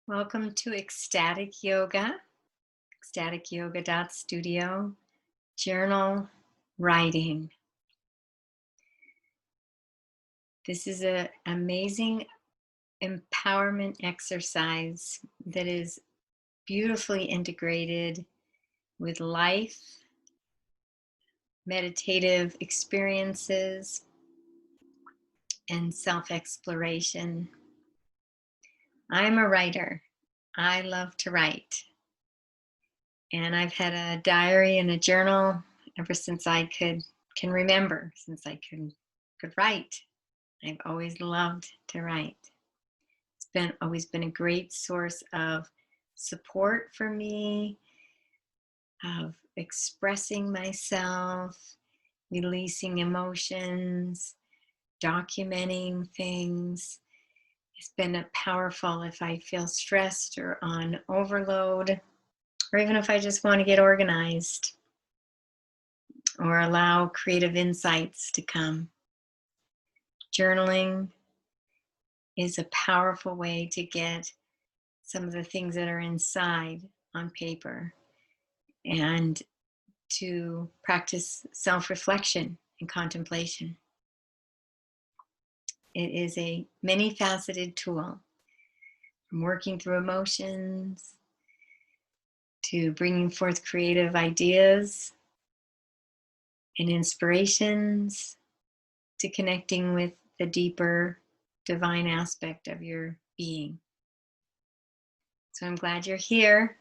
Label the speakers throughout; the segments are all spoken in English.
Speaker 1: Welcome to Ecstatic Yoga, ecstaticyoga.studio, journal writing. This is an amazing empowerment exercise that is beautifully integrated with life, meditative experiences, and self exploration. I'm a writer. I love to write. And I've had a diary and a journal ever since I can remember, since I could write. I've always loved to write. It's been always been a great source of support for me, of expressing myself, releasing emotions, documenting things. It's been a powerful if I feel stressed or on overload, or even if I just want to get organized or allow creative insights to come. Journaling is a powerful way to get some of the things that are inside on paper and to practice self reflection and contemplation. It is a many faceted tool from working through emotions to bringing forth creative ideas and inspirations to connecting with the deeper divine aspect of your being. So I'm glad you're here,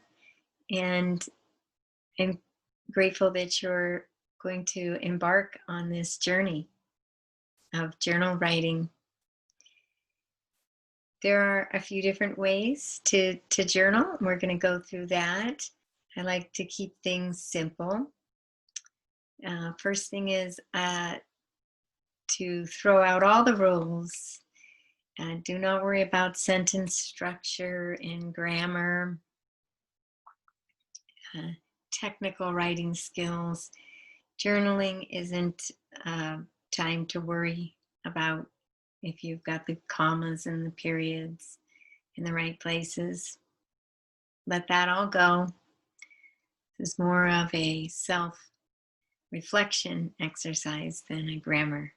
Speaker 1: and I'm grateful that you're going to embark on this journey of journal writing. There are a few different ways to journal, and we're going to go through that. I like to keep things simple. First thing is to throw out all the rules. Do not worry about sentence structure and grammar, technical writing skills. Journaling isn't time to worry about if you've got the commas and the periods in the right places. Let that all go. This is more of a self reflection exercise than a grammar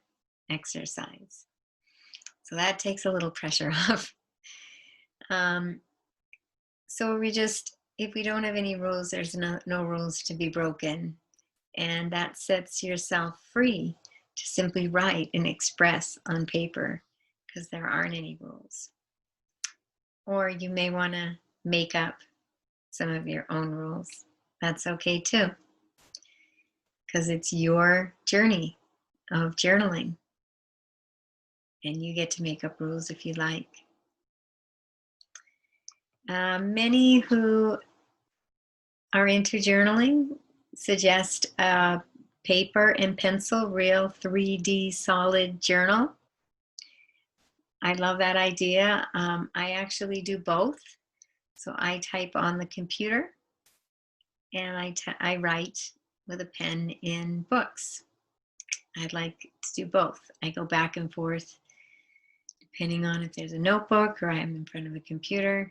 Speaker 1: exercise. So that takes a little pressure off. So if we don't have any rules, there's no rules to be broken. And that sets yourself free to simply write and express on paper because there aren't any rules. Or you may want to make up some of your own rules. That's okay too, because it's your journey of journaling. And you get to make up rules if you like. Many who are into journaling suggest a paper and pencil, real 3D solid journal. I love that idea. I actually do both. So I type on the computer and I write with a pen in books. I'd like to do both. I go back and forth depending on if there's a notebook or I'm in front of a computer.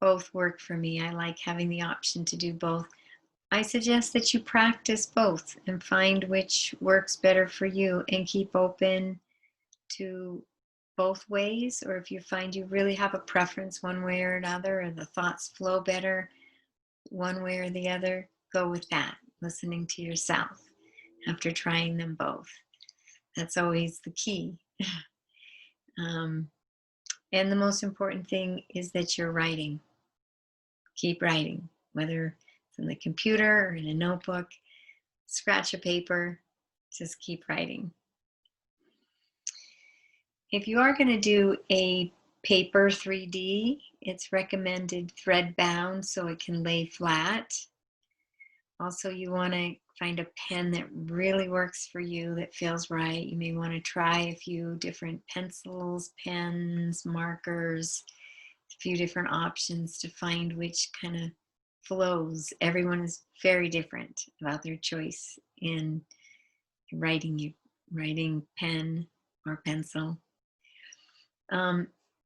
Speaker 1: Both work for me. I like having the option to do both. I suggest that you practice both and find which works better for you and keep open to both ways. Or if you find you really have a preference one way or another, or the thoughts flow better one way or the other, go with that, listening to yourself after trying them both. That's always the key. And the most important thing is that you're writing. Keep writing, whether it's in the computer or in a notebook, scratch a paper, just keep writing. If you are going to do a paper 3D, it's recommended thread bound so it can lay flat. Also, you want to find a pen that really works for you, that feels right. You may want to try a few different pencils, pens, markers, a few different options to find which kind of flows. Everyone is very different about their choice in writing pen or pencil.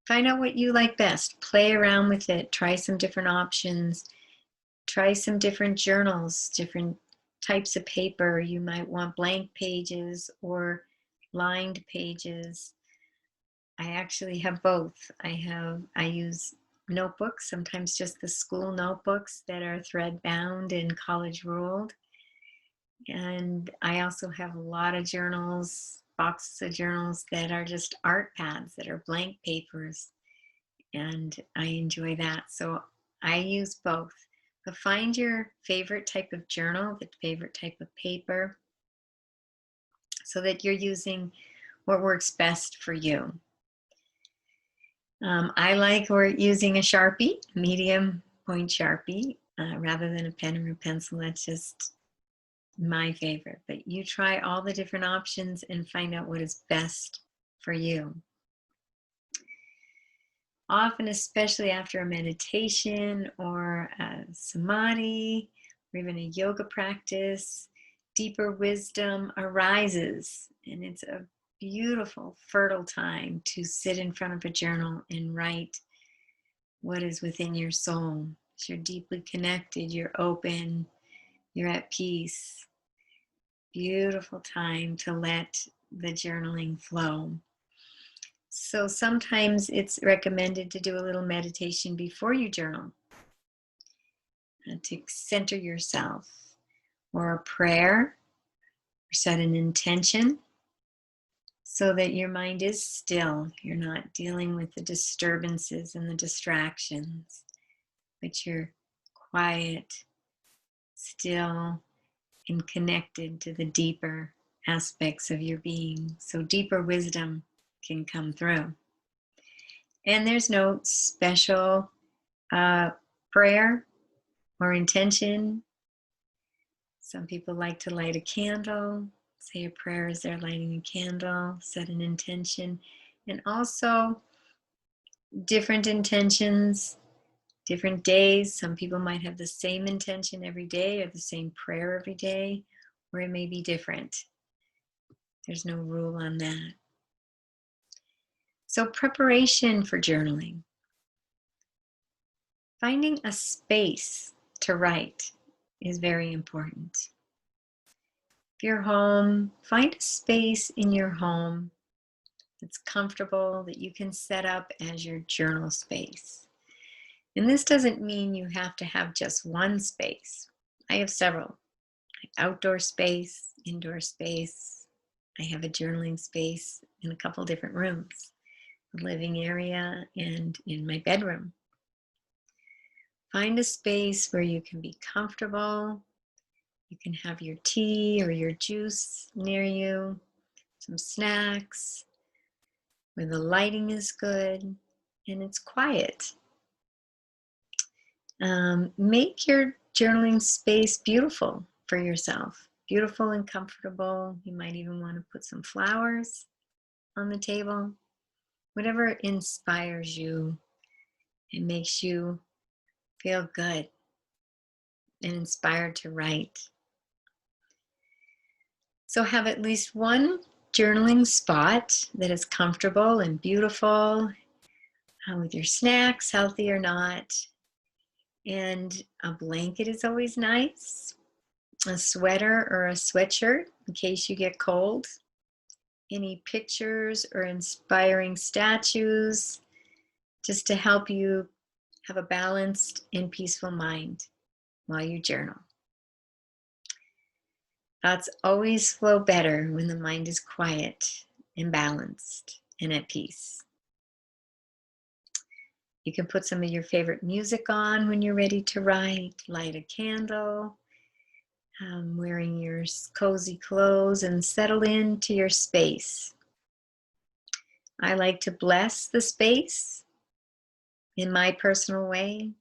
Speaker 1: Find out what you like best. Play around with it. Try some different options. Try some different journals, different types of paper. You might want blank pages or lined pages. I actually have both. I use notebooks, sometimes just the school notebooks that are thread bound and college ruled. And I also have a lot of journals, boxes of journals that are just art pads that are blank papers. And I enjoy that. So I use both. But find your favorite type of journal, the favorite type of paper, so that you're using what works best for you. I like using a Sharpie, medium point Sharpie, rather than a pen or a pencil. That's just my favorite. But you try all the different options and find out what is best for you. Often, especially after a meditation or a samadhi or even a yoga practice, deeper wisdom arises, and it's a beautiful, fertile time to sit in front of a journal and write what is within your soul. So you're deeply connected, you're open, you're at peace. Beautiful time to let the journaling flow. So sometimes it's recommended to do a little meditation before you journal to center yourself, or a prayer, or set an intention so that your mind is still. You're not dealing with the disturbances and the distractions, but you're quiet, still, and connected to the deeper aspects of your being. So deeper wisdom can come through. And there's no special prayer or intention. Some people like to light a candle, say a prayer as they're lighting a candle, set an intention, and also different intentions, different days. Some people might have the same intention every day or the same prayer every day, or it may be different. There's no rule on that. So preparation for journaling. Finding a space to write is very important. If you're home, find a space in your home that's comfortable, that you can set up as your journal space. And this doesn't mean you have to have just one space. I have several. Outdoor space, indoor space. I have a journaling space in a couple different rooms, the living area and in my bedroom. Find a space where you can be comfortable. You can have your tea or your juice near you, some snacks, where the lighting is good and it's quiet. Make your journaling space beautiful for yourself, beautiful and comfortable. You might even want to put some flowers on the table. Whatever inspires you and makes you feel good and inspired to write. So have at least one journaling spot that is comfortable and beautiful, with your snacks, healthy or not. And a blanket is always nice. A sweater or a sweatshirt in case you get cold. Any pictures or inspiring statues just to help you have a balanced and peaceful mind while you journal. Thoughts always flow better when the mind is quiet and balanced and at peace. You can put some of your favorite music on when you're ready to write, light a candle, wearing your cozy clothes, and settle into your space. I like to bless the space in my personal way,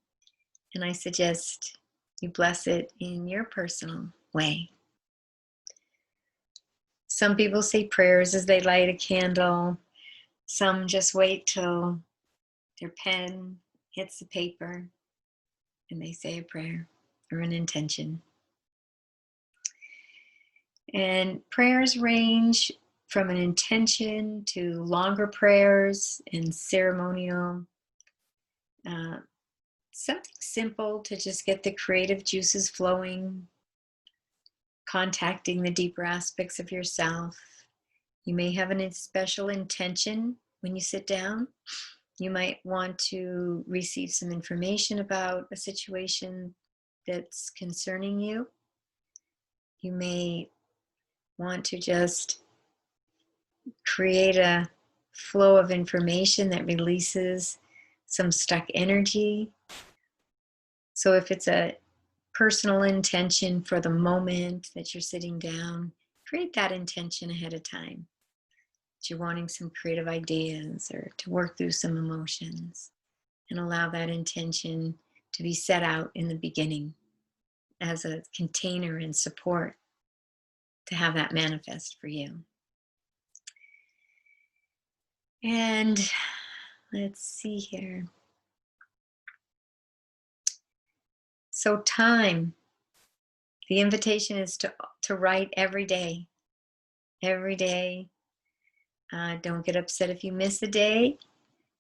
Speaker 1: and I suggest you bless it in your personal way. Some people say prayers as they light a candle. Some just wait till their pen hits the paper and they say a prayer or an intention. And prayers range from an intention to longer prayers and ceremonial, something simple to just get the creative juices flowing, contacting the deeper aspects of yourself. You may have a special intention when you sit down. You might want to receive some information about a situation that's concerning you. You may want to just create a flow of information that releases some stuck energy. So if it's a personal intention for the moment that you're sitting down, create that intention ahead of time. That you're wanting some creative ideas or to work through some emotions, and allow that intention to be set out in the beginning as a container and support to have that manifest for you. And let's see here. So time, the invitation is to write every day. Every day. Don't get upset if you miss a day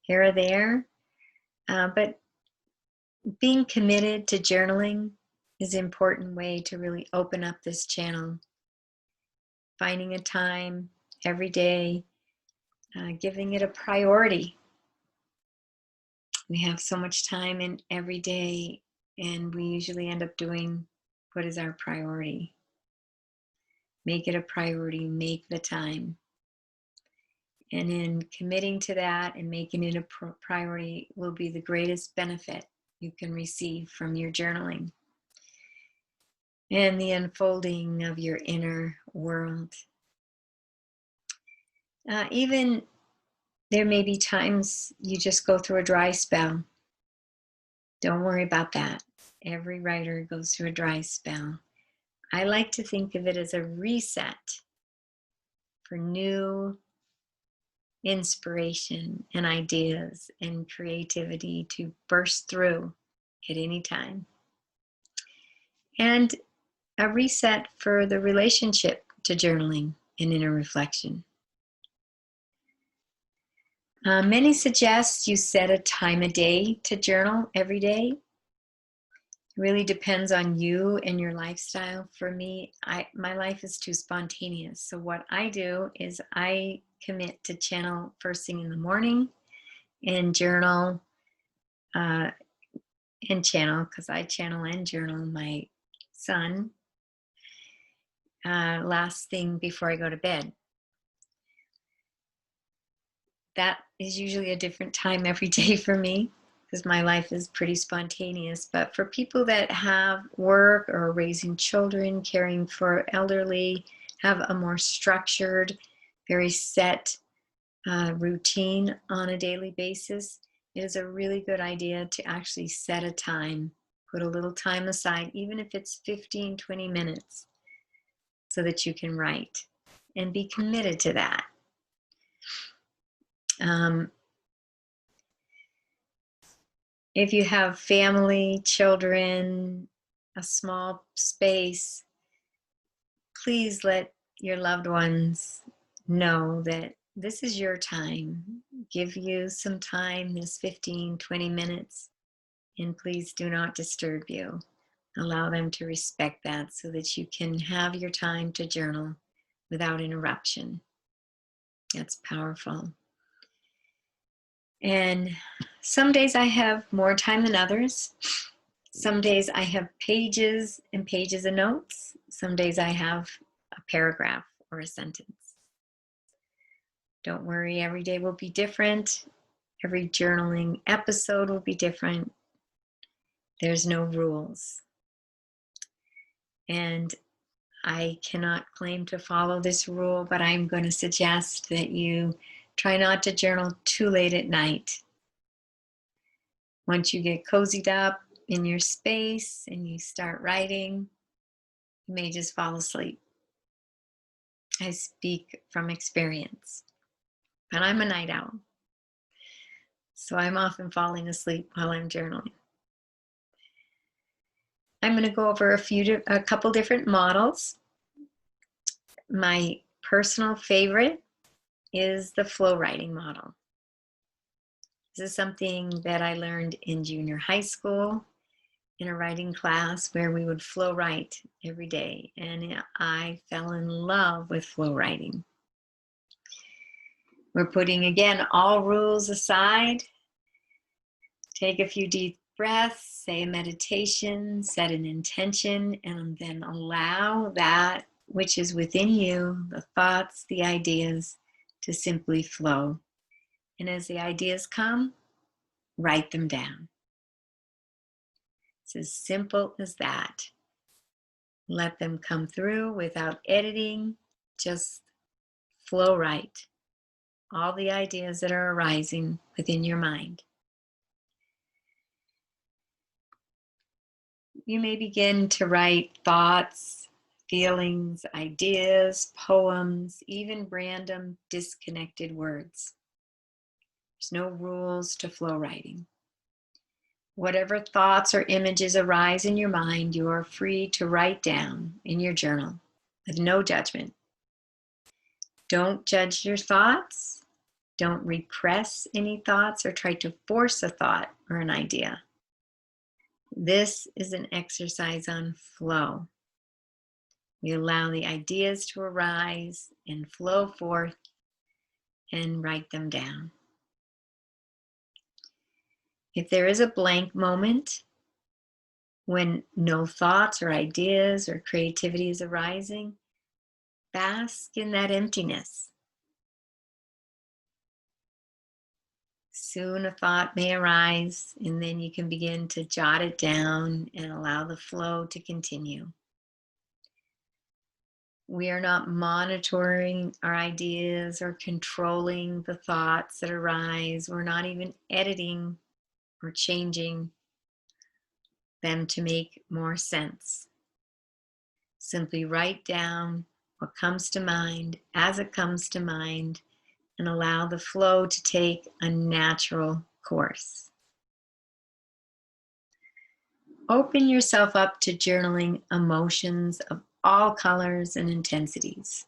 Speaker 1: here or there. But being committed to journaling is an important way to really open up this channel. Finding a time every day, giving it a priority. We have so much time in every day, and we usually end up doing what is our priority. Make it a priority, make the time. And in committing to that and making it a priority will be the greatest benefit you can receive from your journaling and the unfolding of your inner world. Even there may be times you just go through a dry spell. Don't worry about that. Every writer goes through a dry spell. I like to think of it as a reset for new inspiration and ideas and creativity to burst through at any time. And a reset for the relationship to journaling and inner reflection. Many suggest you set a time a day to journal every day. It really depends on you and your lifestyle. For me, my life is too spontaneous. So what I do is I commit to channel first thing in the morning and journal because I channel and journal my son last thing before I go to bed. That is usually a different time every day for me because my life is pretty spontaneous. But for people that have work or raising children, caring for elderly, have a more structured, very set routine on a daily basis, it is a really good idea to actually set a time, put a little time aside, even if it's 15, 20 minutes, so that you can write and be committed to that. If you have family, children, a small space, please let your loved ones know that this is your time. Give you some time, this 15, 20 minutes, and please do not disturb you. Allow them to respect that so that you can have your time to journal without interruption. That's powerful. And some days I have more time than others. Some days I have pages and pages of notes. Some days I have a paragraph or a sentence. Don't worry, every day will be different. Every journaling episode will be different. There's no rules. And I cannot claim to follow this rule, but I'm going to suggest that you try not to journal too late at night. Once you get cozied up in your space and you start writing, you may just fall asleep. I speak from experience, but I'm a night owl, so I'm often falling asleep while I'm journaling. I'm going to go over a couple different models. My personal favorite is the flow writing model. This is something that I learned in junior high school in a writing class where we would flow write every day, and I fell in love with flow writing. We're putting, again, all rules aside. Take a few deep breaths, say a meditation, set an intention, and then allow that which is within you, the thoughts, the ideas, to simply flow. And as the ideas come, write them down. It's as simple as that. Let them come through without editing, just flow write all the ideas that are arising within your mind. You may begin to write thoughts, feelings, ideas, poems, even random disconnected words. There's no rules to flow writing. Whatever thoughts or images arise in your mind, you are free to write down in your journal with no judgment. Don't judge your thoughts. Don't repress any thoughts or try to force a thought or an idea. This is an exercise on flow. We allow the ideas to arise and flow forth and write them down. If there is a blank moment when no thoughts or ideas or creativity is arising, bask in that emptiness. Soon a thought may arise, and then you can begin to jot it down and allow the flow to continue. We are not monitoring our ideas or controlling the thoughts that arise. We're not even editing or changing them to make more sense. Simply write down what comes to mind as it comes to mind and allow the flow to take a natural course. Open yourself up to journaling emotions of all colors and intensities.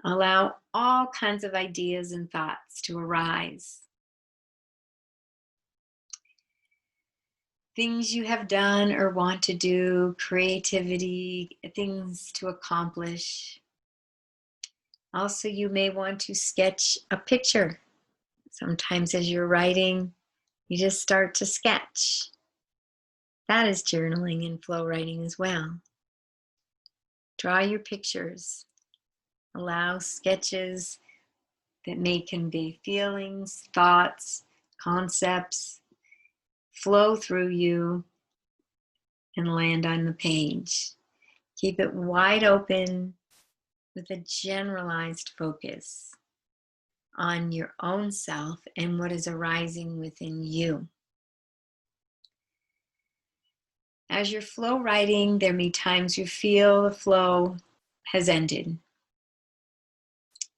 Speaker 1: Allow all kinds of ideas and thoughts to arise. Things you have done or want to do, creativity, things to accomplish. Also, you may want to sketch a picture. Sometimes as you're writing, you just start to sketch. That is journaling and flow writing as well. Draw your pictures. Allow sketches that may convey feelings, thoughts, concepts, flow through you and land on the page. Keep it wide open with a generalized focus on your own self and what is arising within you. As you're flow writing, there may be times you feel the flow has ended.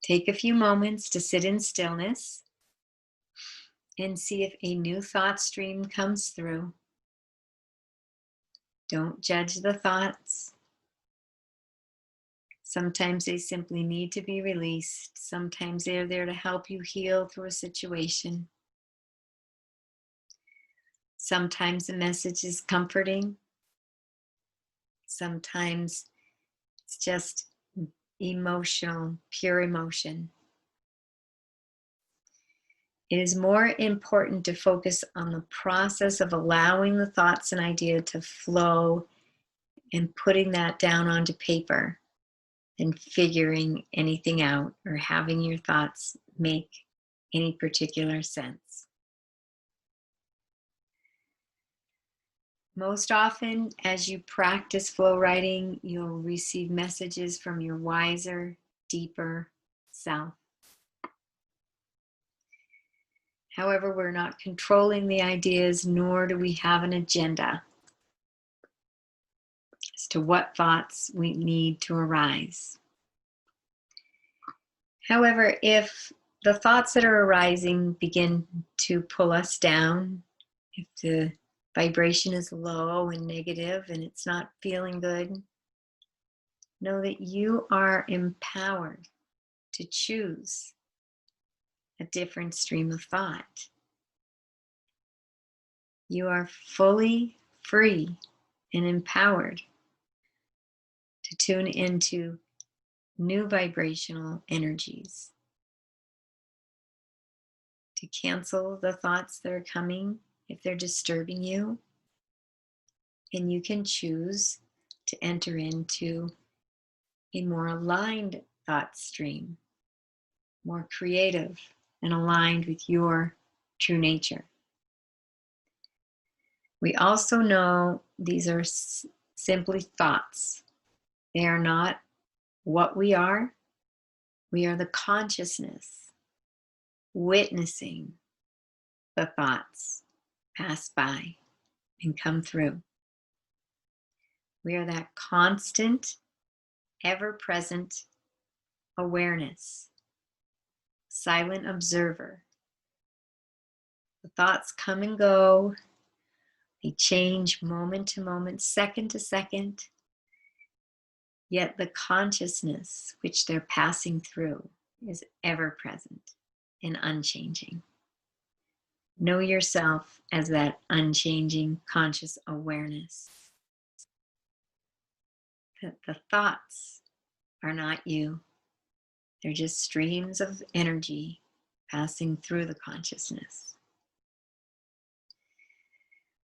Speaker 1: Take a few moments to sit in stillness and see if a new thought stream comes through. Don't judge the thoughts. Sometimes they simply need to be released. Sometimes they're there to help you heal through a situation. Sometimes the message is comforting. Sometimes it's just emotional, pure emotion. It is more important to focus on the process of allowing the thoughts and idea to flow and putting that down onto paper than figuring anything out or having your thoughts make any particular sense. Most often, as you practice flow writing, you'll receive messages from your wiser, deeper self. However, we're not controlling the ideas, nor do we have an agenda as to what thoughts we need to arise. However, if the thoughts that are arising begin to pull us down, if the vibration is low and negative and it's not feeling good, Know that you are empowered to choose a different stream of thought. You are fully free and empowered to tune into new vibrational energies, to cancel the thoughts that are coming if they're disturbing you. And you can choose to enter into a more aligned thought stream, more creative and aligned with your true nature. We also know these are simply thoughts. They are not what we are. We are the consciousness witnessing the thoughts pass by and come through. We are that constant, ever-present awareness, silent observer. The thoughts come and go. They change moment to moment, second to second. Yet the consciousness which they're passing through is ever present and unchanging. Know yourself as that unchanging conscious awareness. That the thoughts are not you. They're just streams of energy passing through the consciousness.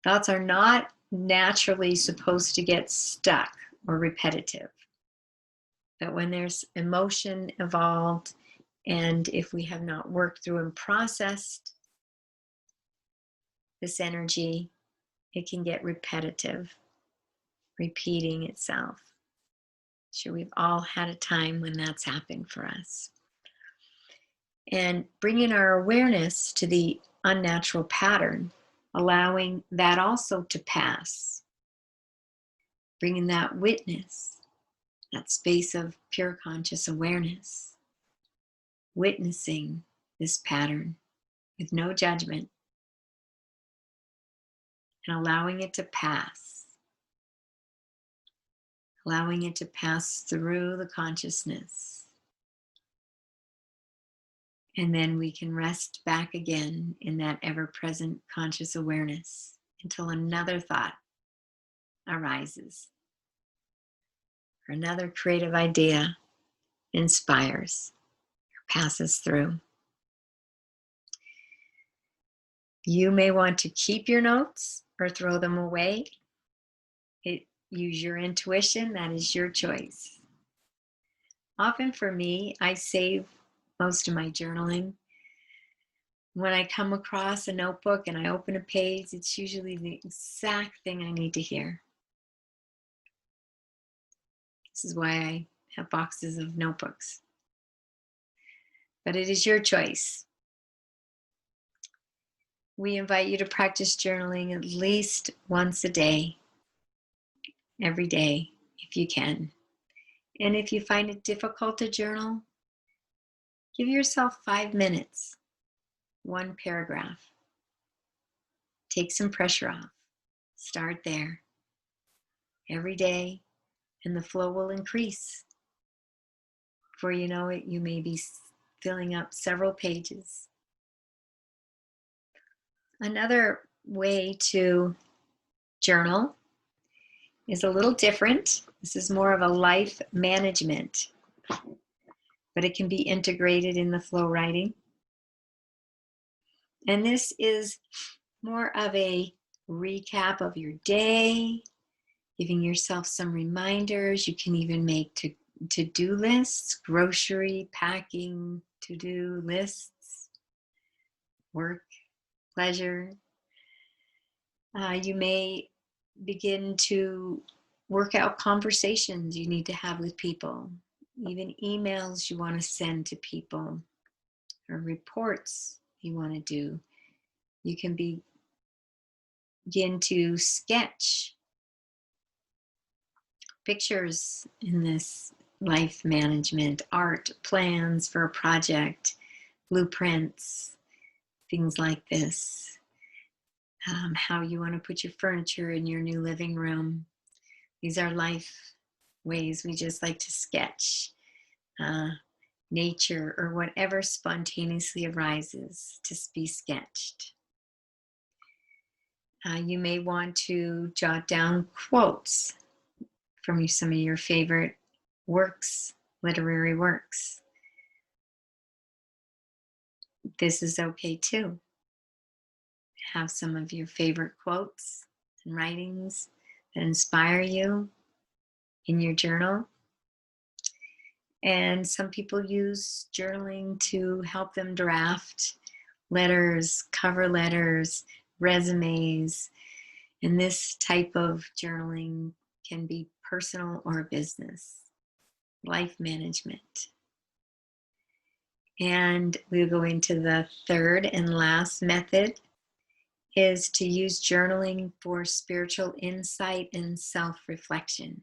Speaker 1: Thoughts are not naturally supposed to get stuck or repetitive. But when there's emotion involved, and if we have not worked through and processed this energy, it can get repetitive, repeating itself. Sure, we've all had a time when that's happened for us. And bringing our awareness to the unnatural pattern, allowing that also to pass, bringing that witness, that space of pure conscious awareness, witnessing this pattern with no judgment, and allowing it to pass, allowing it to pass through the consciousness. And then we can rest back again in that ever-present conscious awareness until another thought arises, or another creative idea inspires or passes through. You may want to keep your notes or throw them away. Use your intuition, that is your choice. Often for me, I save most of my journaling. When I come across a notebook and I open a page, it's usually the exact thing I need to hear. This is why I have boxes of notebooks. But it is your choice. We invite you to practice journaling at least once a day, every day, if you can. And if you find it difficult to journal, give yourself 5 minutes, one paragraph. Take some pressure off. Start there. Every day, and the flow will increase. Before you know it, you may be filling up several pages. Another way to journal is a little different. This is more of a life management, but it can be integrated in the flow writing. And this is more of a recap of your day, giving yourself some reminders. You can even make to-do lists, grocery, packing, to-do lists, work, pleasure. You may begin to work out conversations you need to have with people, even emails you want to send to people, or reports you want to do. You can begin to sketch pictures in this life management, art, plans for a project, blueprints, things like this. How you want to put your furniture in your new living room. These are life ways we just like to sketch nature or whatever spontaneously arises to be sketched. You may want to jot down quotes from some of your favorite works, literary works. This is okay too. Have some of your favorite quotes and writings that inspire you in your journal. And some people use journaling to help them draft letters, cover letters, resumes. And this type of journaling can be personal or business, life management. And we'll go into the third and last method, is to use journaling for spiritual insight and self-reflection.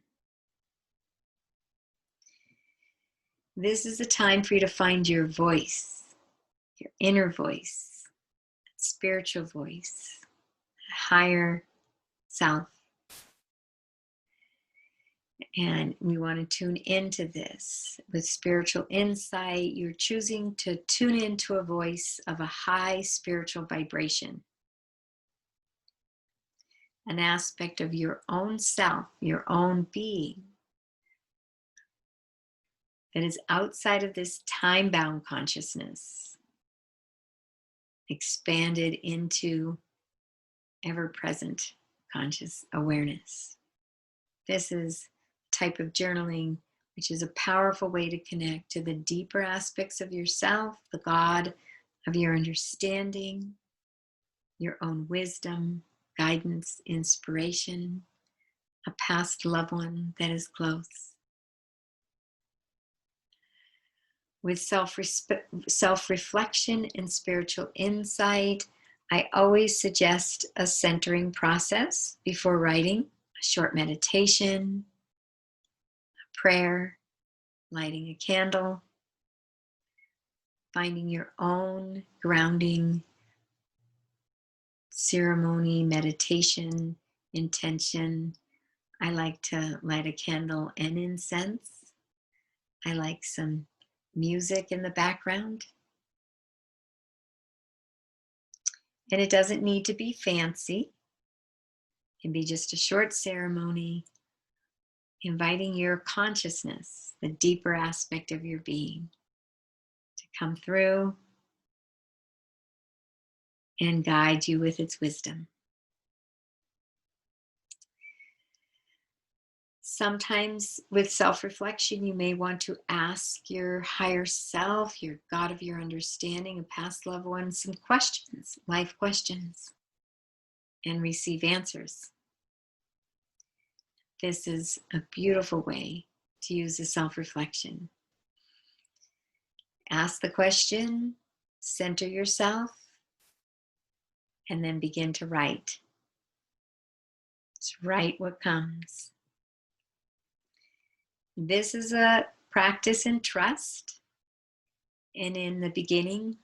Speaker 1: This is a time for you to find your voice, your inner voice, spiritual voice, higher self. And we want to tune into this with spiritual insight. You're choosing to tune into a voice of a high spiritual vibration, an aspect of your own self, your own being, that is outside of this time-bound consciousness, expanded into ever-present conscious awareness. This is a type of journaling which is a powerful way to connect to the deeper aspects of yourself, the God of your understanding, your own wisdom, guidance, inspiration, a past loved one that is close. With self-reflection and spiritual insight, I always suggest a centering process before writing, a short meditation, a prayer, lighting a candle, finding your own grounding ceremony, meditation, intention. I like to light a candle and incense. I like some music in the background. And it doesn't need to be fancy. It can be just a short ceremony, inviting your consciousness, the deeper aspect of your being, to come through and guide you with its wisdom. Sometimes with self-reflection, you may want to ask your higher self, your God of your understanding, a past loved one, some questions, life questions, and receive answers. This is a beautiful way to use a self-reflection. Ask the question, center yourself, and then begin to write. Just write what comes. This is a practice in trust. And in the beginning,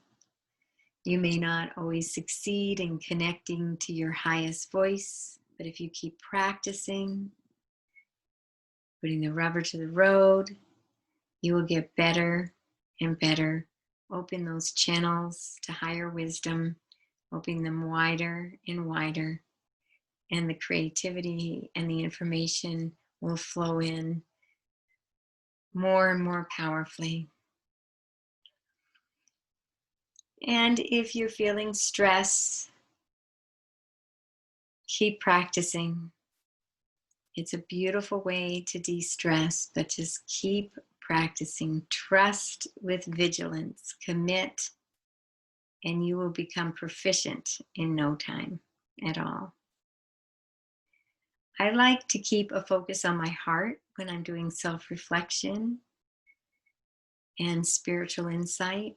Speaker 1: you may not always succeed in connecting to your highest voice, but if you keep practicing, putting the rubber to the road, you will get better and better. Open those channels to higher wisdom, open them wider and wider, and the creativity and the information will flow in more and more powerfully. And if you're feeling stress, keep practicing. It's a beautiful way to de-stress, but just keep practicing. Trust with vigilance, commit, and you will become proficient in no time at all. I like to keep a focus on my heart when I'm doing self-reflection and spiritual insight.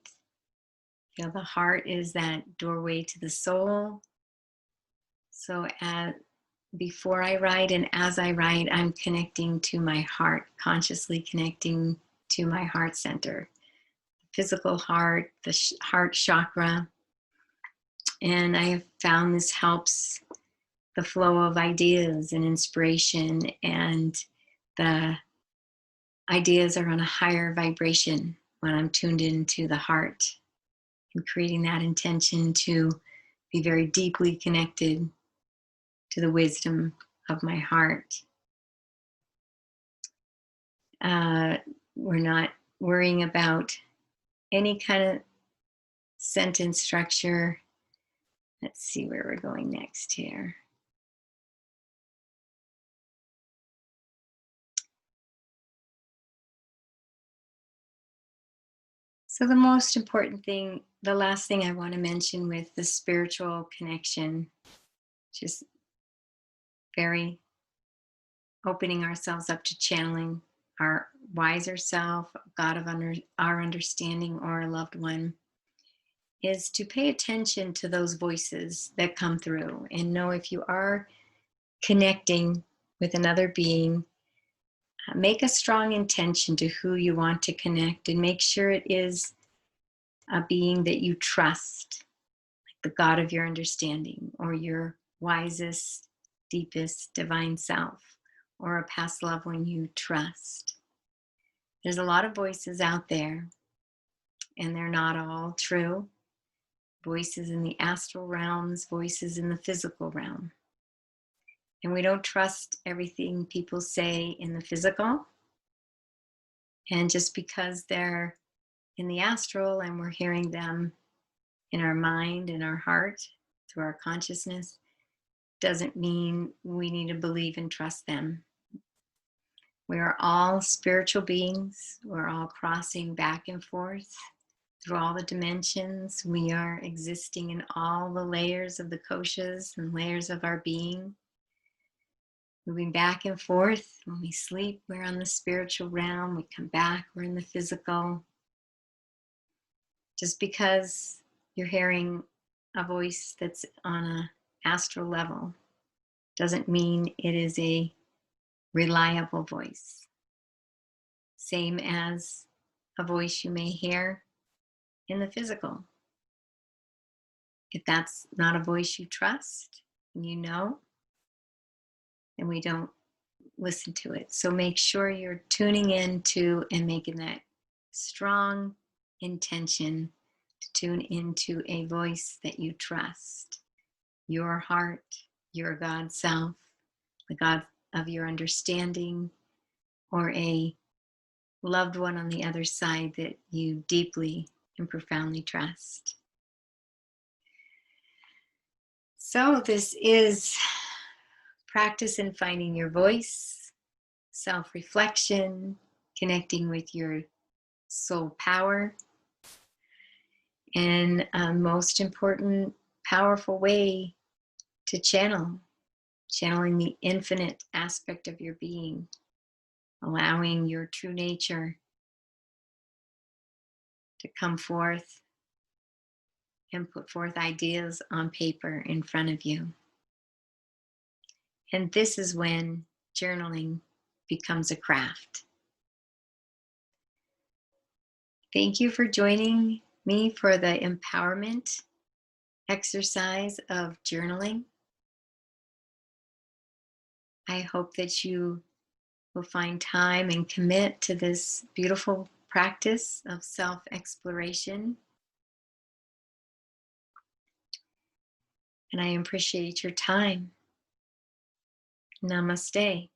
Speaker 1: Feel the heart is that doorway to the soul. So before I write and as I write, I'm connecting to my heart, consciously connecting to my heart center, physical heart, the heart chakra. And I have found this helps the flow of ideas and inspiration and the ideas are on a higher vibration when I'm tuned into the heart and creating that intention to be very deeply connected to the wisdom of my heart. We're not worrying about any kind of sentence structure. Let's see where we're going next here. So the most important thing, the last thing I want to mention with the spiritual connection, just very opening ourselves up to channeling our wiser self, God of our understanding, or a loved one, is to pay attention to those voices that come through and know if you are connecting with another being, make a strong intention to who you want to connect and make sure it is a being that you trust, like the God of your understanding or your wisest, deepest divine self, or a past loved one you trust. There's a lot of voices out there, and they're not all true. Voices in the astral realms, voices in the physical realm. And we don't trust everything people say in the physical. And just because they're in the astral and we're hearing them in our mind, in our heart, through our consciousness, doesn't mean we need to believe and trust them. We are all spiritual beings. We're all crossing back and forth through all the dimensions. We are existing in all the layers of the koshas and layers of our being. Moving back and forth. When we sleep, we're on the spiritual realm. We come back, we're in the physical. Just because you're hearing a voice that's on an astral level doesn't mean it is a reliable voice. Same as a voice you may hear in the physical. If that's not a voice you trust and you know, then we don't listen to it. So make sure you're tuning into and making that strong intention to tune into a voice that you trust. Your heart, your God self, the God of your understanding, or a loved one on the other side that you deeply and profoundly trust. So this is practice in finding your voice, self-reflection, connecting with your soul power, and a most important, powerful way to channeling the infinite aspect of your being, allowing your true nature to come forth and put forth ideas on paper in front of you. And this is when journaling becomes a craft. Thank you for joining me for the empowerment exercise of journaling. I hope that you will find time and commit to this beautiful practice of self-exploration. And I appreciate your time. Namaste.